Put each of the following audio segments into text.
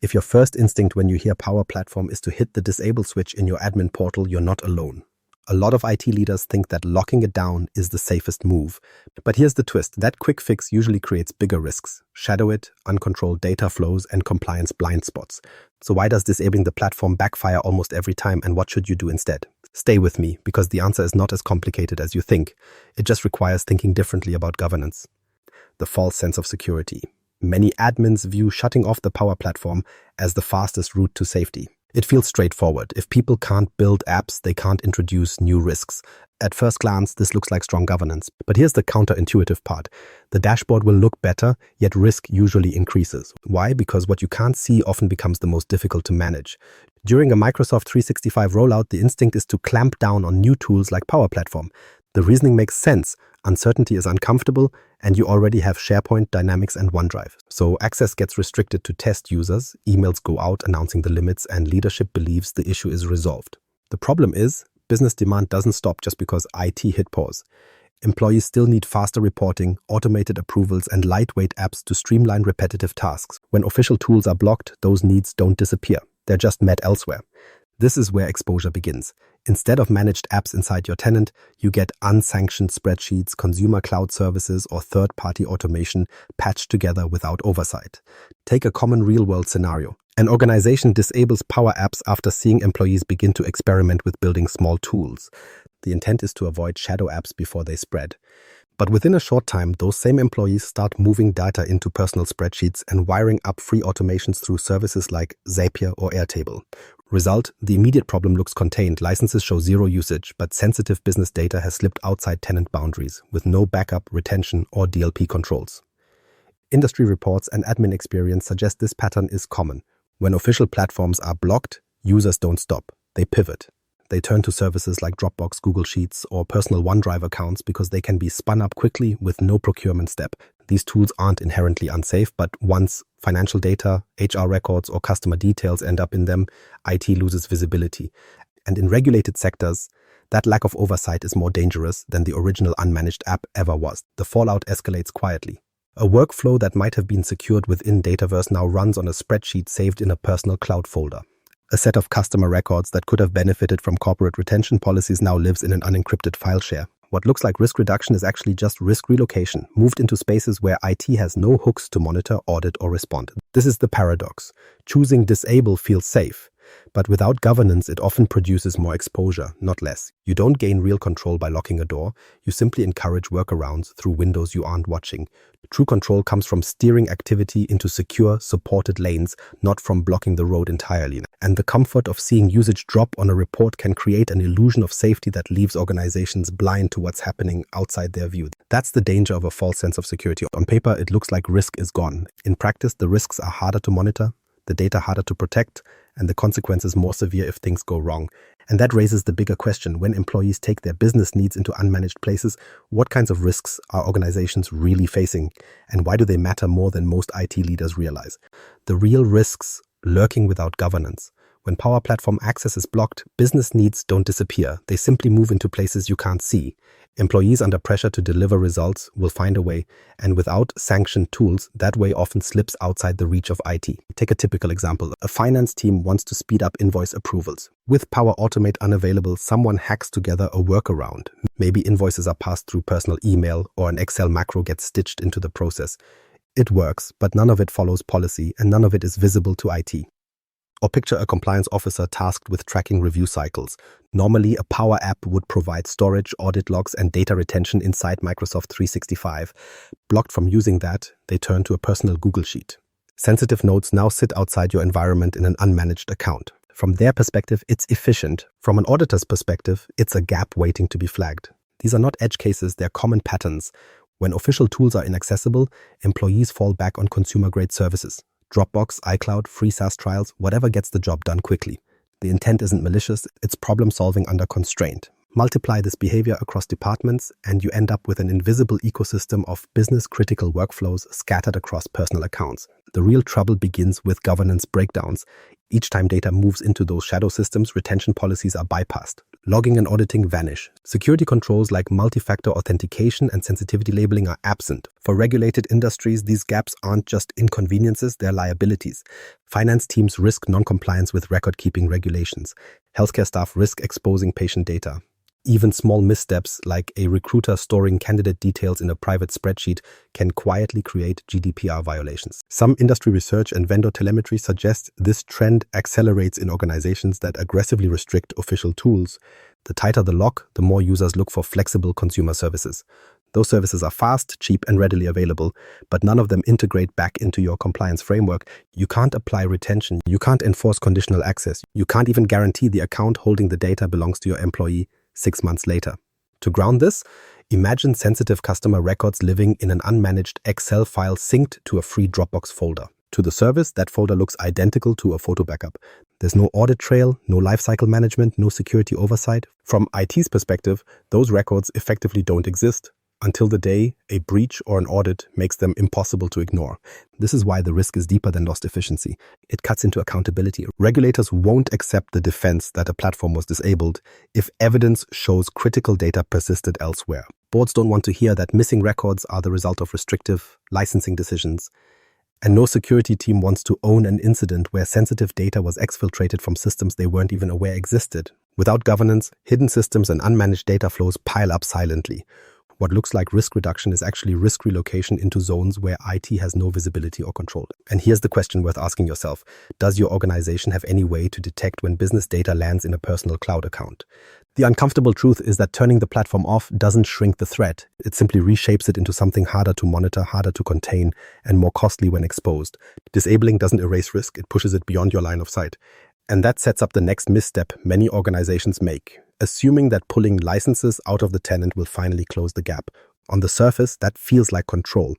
If your first instinct when you hear Power Platform is to hit the disable switch in your admin portal, you're not alone. A lot of IT leaders think that locking it down is the safest move. But here's the twist. That quick fix usually creates bigger risks. Shadow it, uncontrolled data flows, and compliance blind spots. So why does disabling the platform backfire almost every time, and what should you do instead? Stay with me, because the answer is not as complicated as you think. It just requires thinking differently about governance. The false sense of security. Many admins view shutting off the Power Platform as the fastest route to safety. It feels straightforward. If people can't build apps, they can't introduce new risks. At first glance, this looks like strong governance. But here's the counterintuitive part. The dashboard will look better, yet risk usually increases. Why? Because what you can't see often becomes the most difficult to manage. During a Microsoft 365 rollout, the instinct is to clamp down on new tools like Power Platform. The reasoning makes sense. Uncertainty is uncomfortable, and you already have SharePoint, Dynamics, and OneDrive. So access gets restricted to test users, emails go out announcing the limits, and leadership believes the issue is resolved. The problem is, business demand doesn't stop just because IT hit pause. Employees still need faster reporting, automated approvals, and lightweight apps to streamline repetitive tasks. When official tools are blocked, those needs don't disappear. They're just met elsewhere. This is where exposure begins. Instead of managed apps inside your tenant, you get unsanctioned spreadsheets, consumer cloud services, or third-party automation patched together without oversight. Take a common real-world scenario. An organization disables Power Apps after seeing employees begin to experiment with building small tools. The intent is to avoid shadow apps before they spread. But within a short time, those same employees start moving data into personal spreadsheets and wiring up free automations through services like Zapier or Airtable. Result, the immediate problem looks contained. Licenses show zero usage, but sensitive business data has slipped outside tenant boundaries, with no backup, retention, or DLP controls. Industry reports and admin experience suggest this pattern is common. When official platforms are blocked, users don't stop. They pivot. They turn to services like Dropbox, Google Sheets, or personal OneDrive accounts because they can be spun up quickly with no procurement step. These tools aren't inherently unsafe, but once financial data, HR records, or customer details end up in them, IT loses visibility. And in regulated sectors, that lack of oversight is more dangerous than the original unmanaged app ever was. The fallout escalates quietly. A workflow that might have been secured within Dataverse now runs on a spreadsheet saved in a personal cloud folder. A set of customer records that could have benefited from corporate retention policies now lives in an unencrypted file share. What looks like risk reduction is actually just risk relocation, moved into spaces where IT has no hooks to monitor, audit, or respond. This is the paradox. Choosing disable feels safe, but without governance, it often produces more exposure, not less. You don't gain real control by locking a door. You simply encourage workarounds through windows you aren't watching. True control comes from steering activity into secure, supported lanes, not from blocking the road entirely. And the comfort of seeing usage drop on a report can create an illusion of safety that leaves organizations blind to what's happening outside their view. That's the danger of a false sense of security. On paper, it looks like risk is gone. In practice, the risks are harder to monitor, the data harder to protect, and the consequences more severe if things go wrong. And that raises the bigger question: when employees take their business needs into unmanaged places, what kinds of risks are organizations really facing? And why do they matter more than most IT leaders realize? The real risks lurking without governance. When Power Platform access is blocked, business needs don't disappear. They simply move into places you can't see. Employees under pressure to deliver results will find a way, and without sanctioned tools, that way often slips outside the reach of IT. Take a typical example. A finance team wants to speed up invoice approvals. With Power Automate unavailable, someone hacks together a workaround. Maybe invoices are passed through personal email, or an Excel macro gets stitched into the process. It works, but none of it follows policy, and none of it is visible to IT. Or picture a compliance officer tasked with tracking review cycles. Normally, a Power App would provide storage, audit logs, and data retention inside Microsoft 365. Blocked from using that, they turn to a personal Google Sheet. Sensitive notes now sit outside your environment in an unmanaged account. From their perspective, it's efficient. From an auditor's perspective, it's a gap waiting to be flagged. These are not edge cases, they're common patterns. When official tools are inaccessible, employees fall back on consumer-grade services. Dropbox, iCloud, free SaaS trials, whatever gets the job done quickly. The intent isn't malicious, it's problem-solving under constraint. Multiply this behavior across departments, and you end up with an invisible ecosystem of business-critical workflows scattered across personal accounts. The real trouble begins with governance breakdowns. Each time data moves into those shadow systems, retention policies are bypassed. Logging and auditing vanish. Security controls like multi-factor authentication and sensitivity labeling are absent. For regulated industries, these gaps aren't just inconveniences, they're liabilities. Finance teams risk non-compliance with record-keeping regulations. Healthcare staff risk exposing patient data. Even small missteps, like a recruiter storing candidate details in a private spreadsheet, can quietly create GDPR violations. Some industry research and vendor telemetry suggests this trend accelerates in organizations that aggressively restrict official tools. The tighter the lock, the more users look for flexible consumer services. Those services are fast, cheap, and readily available, but none of them integrate back into your compliance framework. You can't apply retention. You can't enforce conditional access. You can't even guarantee the account holding the data belongs to your employee 6 months later. To ground this, imagine sensitive customer records living in an unmanaged Excel file synced to a free Dropbox folder. To the service, that folder looks identical to a photo backup. There's no audit trail, no lifecycle management, no security oversight. From IT's perspective, those records effectively don't exist until the day a breach or an audit makes them impossible to ignore. This is why the risk is deeper than lost efficiency. It cuts into accountability. Regulators won't accept the defense that a platform was disabled if evidence shows critical data persisted elsewhere. Boards don't want to hear that missing records are the result of restrictive licensing decisions. And no security team wants to own an incident where sensitive data was exfiltrated from systems they weren't even aware existed. Without governance, hidden systems and unmanaged data flows pile up silently. What looks like risk reduction is actually risk relocation into zones where IT has no visibility or control. And here's the question worth asking yourself. Does your organization have any way to detect when business data lands in a personal cloud account? The uncomfortable truth is that turning the platform off doesn't shrink the threat. It simply reshapes it into something harder to monitor, harder to contain, and more costly when exposed. Disabling doesn't erase risk, it pushes it beyond your line of sight. And that sets up the next misstep many organizations make, assuming that pulling licenses out of the tenant will finally close the gap. On the surface, that feels like control.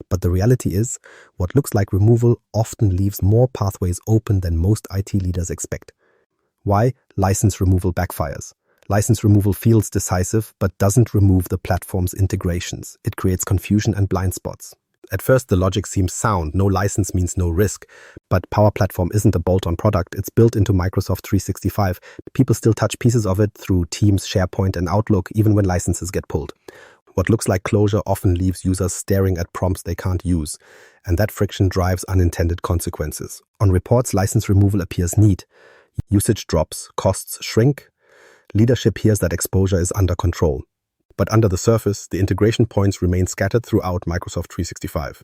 But the reality is, what looks like removal often leaves more pathways open than most IT leaders expect. Why? License removal backfires. License removal feels decisive, but doesn't remove the platform's integrations. It creates confusion and blind spots. At first, the logic seems sound. No license means no risk. But Power Platform isn't a bolt-on product. It's built into Microsoft 365. People still touch pieces of it through Teams, SharePoint, and Outlook, even when licenses get pulled. What looks like closure often leaves users staring at prompts they can't use. And that friction drives unintended consequences. On reports, license removal appears neat. Usage drops, costs shrink. Leadership hears that exposure is under control. But under the surface, the integration points remain scattered throughout Microsoft 365.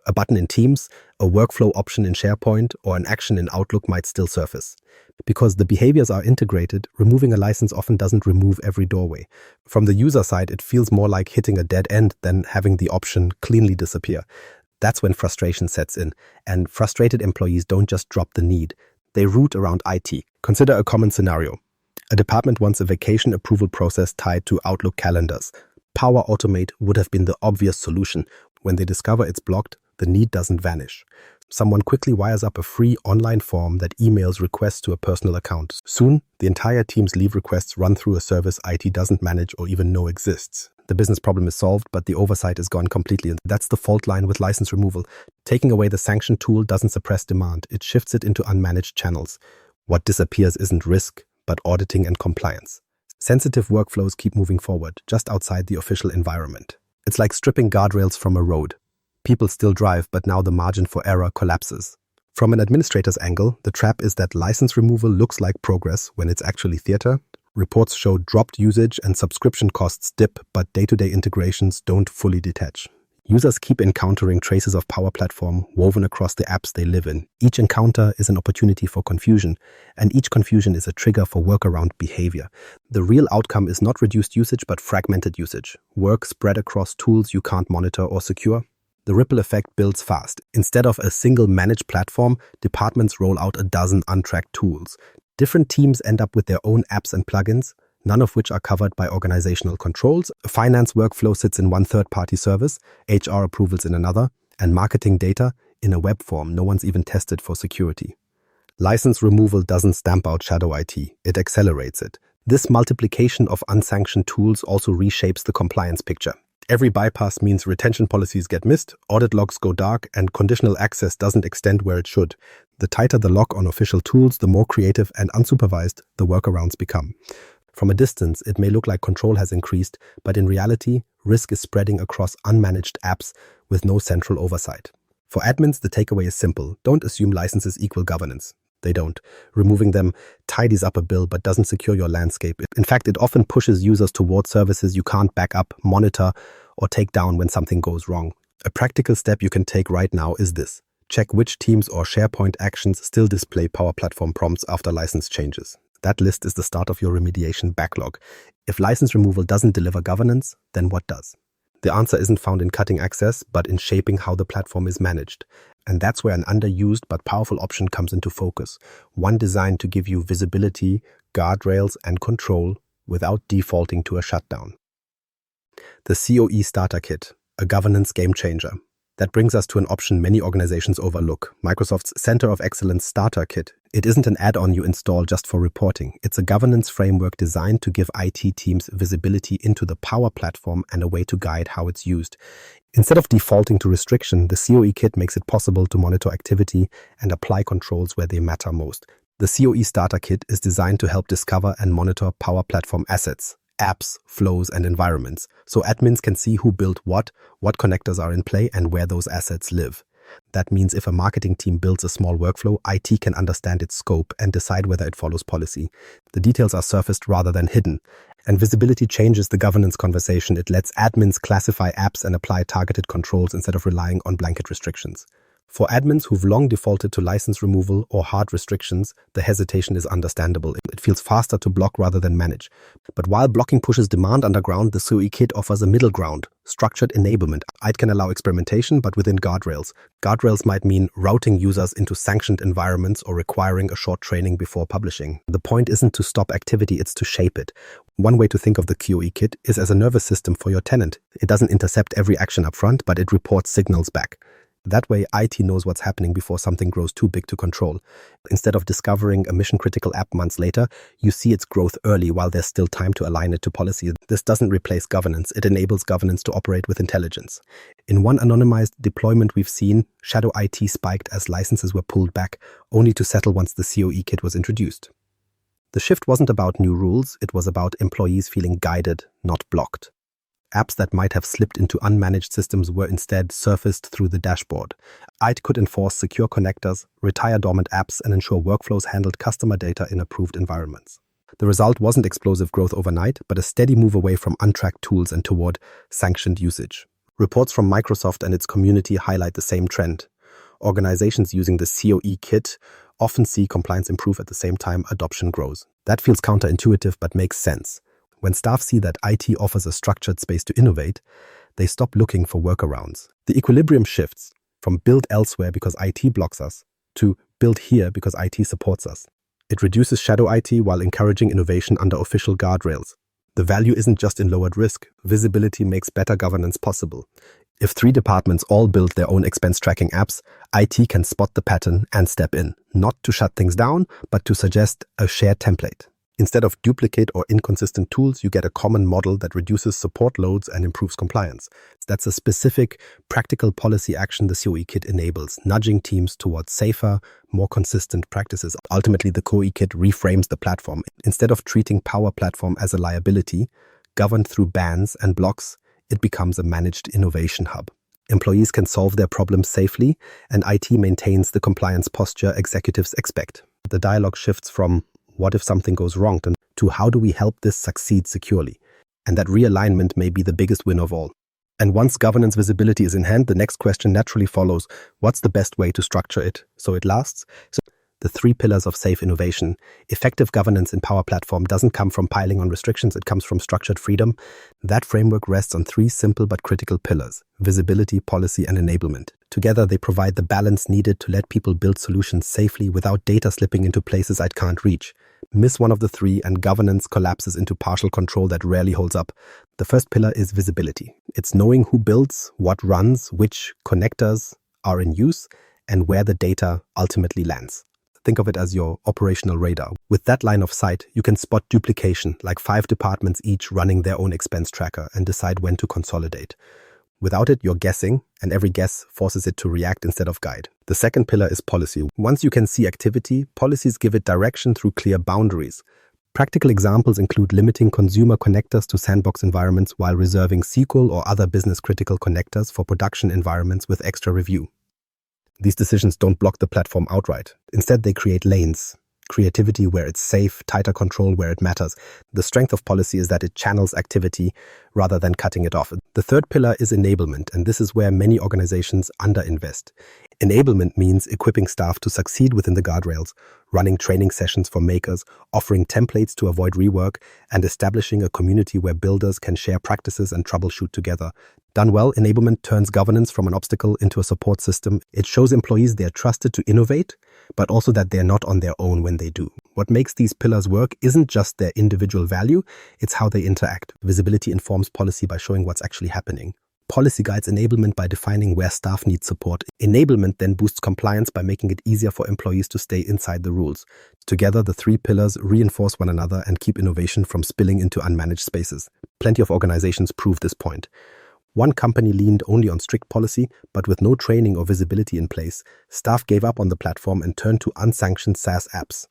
A button in Teams, a workflow option in SharePoint, or an action in Outlook might still surface. Because the behaviors are integrated, removing a license often doesn't remove every doorway. From the user side, it feels more like hitting a dead end than having the option cleanly disappear. That's when frustration sets in, and frustrated employees don't just drop the need. They root around IT. Consider a common scenario. A department wants a vacation approval process tied to Outlook calendars. Power Automate would have been the obvious solution. When they discover it's blocked, the need doesn't vanish. Someone quickly wires up a free online form that emails requests to a personal account. Soon, the entire team's leave requests run through a service IT doesn't manage or even know exists. The business problem is solved, but the oversight is gone completely. And that's the fault line with license removal. Taking away the sanction tool doesn't suppress demand. It shifts it into unmanaged channels. What disappears isn't risk, but auditing and compliance. Sensitive workflows keep moving forward, just outside the official environment. It's like stripping guardrails from a road. People still drive, but now the margin for error collapses. From an administrator's angle, the trap is that license removal looks like progress when it's actually theater. Reports show dropped usage and subscription costs dip, but day-to-day integrations don't fully detach. Users keep encountering traces of Power Platform woven across the apps they live in. Each encounter is an opportunity for confusion, and each confusion is a trigger for workaround behavior. The real outcome is not reduced usage, but fragmented usage. Work spread across tools you can't monitor or secure. The ripple effect builds fast. Instead of a single managed platform, departments roll out a dozen untracked tools. Different teams end up with their own apps and plugins, none of which are covered by organizational controls. Finance workflow sits in one third-party service, HR approvals in another, and marketing data in a web form no one's even tested for security. License removal doesn't stamp out shadow IT, it accelerates it. This multiplication of unsanctioned tools also reshapes the compliance picture. Every bypass means retention policies get missed, audit logs go dark, and conditional access doesn't extend where it should. The tighter the lock on official tools, the more creative and unsupervised the workarounds become. From a distance, it may look like control has increased, but in reality, risk is spreading across unmanaged apps with no central oversight. For admins, the takeaway is simple. Don't assume licenses equal governance. They don't. Removing them tidies up a bill but doesn't secure your landscape. In fact, it often pushes users toward services you can't back up, monitor, or take down when something goes wrong. A practical step you can take right now is this. Check which teams or SharePoint actions still display Power Platform prompts after license changes. That list is the start of your remediation backlog. If license removal doesn't deliver governance, then what does? The answer isn't found in cutting access, but in shaping how the platform is managed. And that's where an underused but powerful option comes into focus. One designed to give you visibility, guardrails, and control without defaulting to a shutdown. The COE Starter Kit, a governance game changer. That brings us to an option many organizations overlook, Microsoft's Center of Excellence Starter Kit. It isn't an add-on you install just for reporting. It's a governance framework designed to give IT teams visibility into the Power Platform and a way to guide how it's used. Instead of defaulting to restriction, the COE Kit makes it possible to monitor activity and apply controls where they matter most. The COE Starter Kit is designed to help discover and monitor Power Platform assets, apps, flows, and environments, so admins can see who built what connectors are in play, and where those assets live. That means if a marketing team builds a small workflow, IT can understand its scope and decide whether it follows policy. The details are surfaced rather than hidden. And visibility changes the governance conversation. It lets admins classify apps and apply targeted controls instead of relying on blanket restrictions. For admins who've long defaulted to license removal or hard restrictions, the hesitation is understandable. It feels faster to block rather than manage. But while blocking pushes demand underground, the COE Kit offers a middle ground, structured enablement. It can allow experimentation, but within guardrails. Guardrails might mean routing users into sanctioned environments or requiring a short training before publishing. The point isn't to stop activity, it's to shape it. One way to think of the COE Kit is as a nervous system for your tenant. It doesn't intercept every action up front, but it reports signals back. That way, IT knows what's happening before something grows too big to control. Instead of discovering a mission-critical app months later, you see its growth early while there's still time to align it to policy. This doesn't replace governance. It enables governance to operate with intelligence. In one anonymized deployment we've seen, shadow IT spiked as licenses were pulled back, only to settle once the COE Kit was introduced. The shift wasn't about new rules. It was about employees feeling guided, not blocked. Apps that might have slipped into unmanaged systems were instead surfaced through the dashboard. IT could enforce secure connectors, retire dormant apps, and ensure workflows handled customer data in approved environments. The result wasn't explosive growth overnight, but a steady move away from untracked tools and toward sanctioned usage. Reports from Microsoft and its community highlight the same trend. Organizations using the COE Kit often see compliance improve at the same time adoption grows. That feels counterintuitive but makes sense. When staff see that IT offers a structured space to innovate, they stop looking for workarounds. The equilibrium shifts from build elsewhere because IT blocks us to build here because IT supports us. It reduces shadow IT while encouraging innovation under official guardrails. The value isn't just in lowered risk. Visibility makes better governance possible. If 3 departments all build their own expense tracking apps, IT can spot the pattern and step in, not to shut things down, but to suggest a shared template. Instead of duplicate or inconsistent tools, you get a common model that reduces support loads and improves compliance. That's a specific, practical policy action the COE Kit enables, nudging teams towards safer, more consistent practices. Ultimately, the COE Kit reframes the platform. Instead of treating Power Platform as a liability, governed through bans and blocks, it becomes a managed innovation hub. Employees can solve their problems safely, and IT maintains the compliance posture executives expect. The dialogue shifts from what if something goes wrong to how do we help this succeed securely? And that realignment may be the biggest win of all. And once governance visibility is in hand, the next question naturally follows, what's the best way to structure it so it lasts? So the 3 pillars of safe innovation. Effective governance in Power Platform doesn't come from piling on restrictions, it comes from structured freedom. That framework rests on 3 simple but critical pillars: visibility, policy, and enablement. Together, they provide the balance needed to let people build solutions safely without data slipping into places I can't reach. Miss one of the 3 and governance collapses into partial control that rarely holds up. The first pillar is visibility. It's knowing who builds, what runs, which connectors are in use, and where the data ultimately lands. Think of it as your operational radar. With that line of sight, you can spot duplication, like 5 departments each running their own expense tracker, and decide when to consolidate. Without it, you're guessing, and every guess forces it to react instead of guide. The second pillar is policy. Once you can see activity, policies give it direction through clear boundaries. Practical examples include limiting consumer connectors to sandbox environments while reserving SQL or other business-critical connectors for production environments with extra review. These decisions don't block the platform outright. Instead, they create lanes. Creativity where it's safe, tighter control where it matters. The strength of policy is that it channels activity rather than cutting it off. The third pillar is enablement, and this is where many organizations underinvest. Enablement means equipping staff to succeed within the guardrails, running training sessions for makers, offering templates to avoid rework, and establishing a community where builders can share practices and troubleshoot together. Done well, enablement turns governance from an obstacle into a support system. It shows employees they are trusted to innovate, but also that they're not on their own when they do. What makes these pillars work isn't just their individual value, it's how they interact. Visibility informs policy by showing what's actually happening. Policy guides enablement by defining where staff need support. Enablement then boosts compliance by making it easier for employees to stay inside the rules. Together, the three pillars reinforce one another and keep innovation from spilling into unmanaged spaces. Plenty of organizations prove this point. One company leaned only on strict policy, but with no training or visibility in place, staff gave up on the platform and turned to unsanctioned SaaS apps.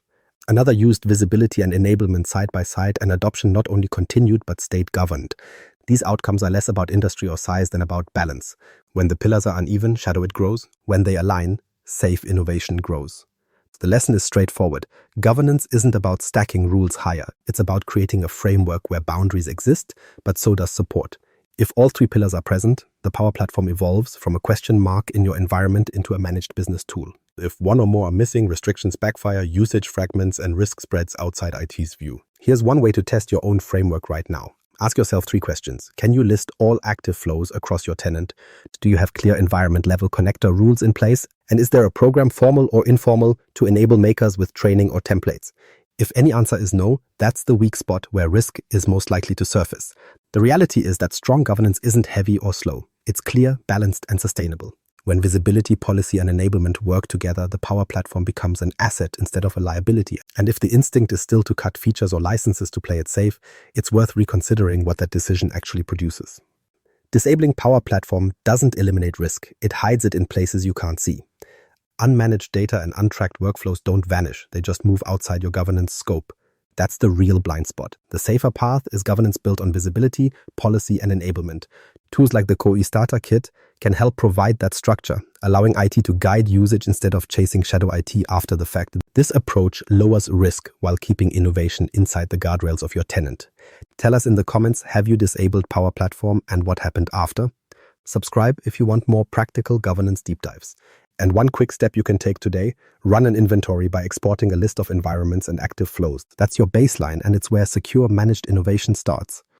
Another used visibility and enablement side by side, and adoption not only continued but stayed governed. These outcomes are less about industry or size than about balance. When the pillars are uneven, shadow it grows. When they align, safe innovation grows. The lesson is straightforward. Governance isn't about stacking rules higher. It's about creating a framework where boundaries exist, but so does support. If all three pillars are present, the Power Platform evolves from a question mark in your environment into a managed business tool. If one or more are missing, restrictions backfire, usage fragments, and risk spreads outside IT's view. Here's one way to test your own framework right now. Ask yourself 3 questions. Can you list all active flows across your tenant? Do you have clear environment-level connector rules in place? And is there a program, formal or informal, to enable makers with training or templates? If any answer is no, that's the weak spot where risk is most likely to surface. The reality is that strong governance isn't heavy or slow. It's clear, balanced, and sustainable. When visibility, policy, and enablement work together, the Power Platform becomes an asset instead of a liability. And if the instinct is still to cut features or licenses to play it safe, it's worth reconsidering what that decision actually produces. Disabling Power Platform doesn't eliminate risk. It hides it in places you can't see. Unmanaged data and untracked workflows don't vanish. They just move outside your governance scope. That's the real blind spot. The safer path is governance built on visibility, policy, and enablement. Tools like the COE Starter Kit can help provide that structure, allowing IT to guide usage instead of chasing shadow IT after the fact. This approach lowers risk while keeping innovation inside the guardrails of your tenant. Tell us in the comments, have you disabled Power Platform and what happened after? Subscribe if you want more practical governance deep dives. And one quick step you can take today, run an inventory by exporting a list of environments and active flows. That's your baseline, and it's where secure managed innovation starts.